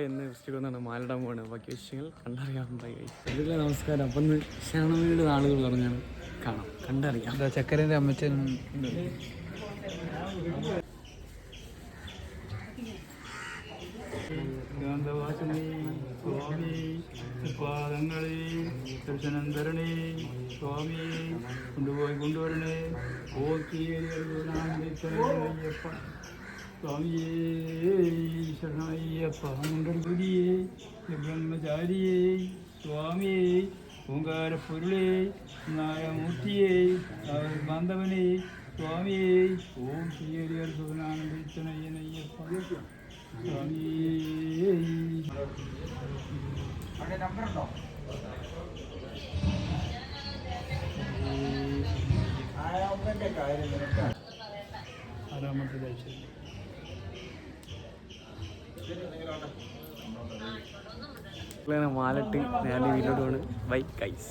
ഇന്ന് വൃഷ്ടിക്കൊന്നാണ് മാലിടാൻ പോവാണ്. ബാക്കി വിഷയങ്ങൾ കണ്ടറിയാറുണ്ടായി. അതിലെ നമസ്കാരം. അപ്പം ഇന്ന് ക്ഷണമയുടെ നാളുകൾ പറഞ്ഞാണ് കാണാം, കണ്ടറിയാം. ചക്കരൻ്റെ അമ്മച്ചൻ സ്വാമി പാദങ്ങളെ ദർശനം തരണേ സ്വാമി കൊണ്ടുവരണേ ഓർത്തിയപ്പ സ്വാമിയേ ശരണയ്യപ്പ മുണ്ടൽകുരിയേ ബ്രഹ്മചാരിയേ സ്വാമിയേ ഓങ്കാരപ്പൊരുളേ നായമൂർത്തിയേ ബാന്ധവനേ സ്വാമിയേ ഓം ശ്രീഹരിയർ സുഖനാനന്ദനയ്യനയ്യപ്പ സ്വാമിയേ. ആറാമത്തെ ദർശനം മാലിട്ട് നേരെ വീട്ടിലോട്ട് പോണ്. Bye guys.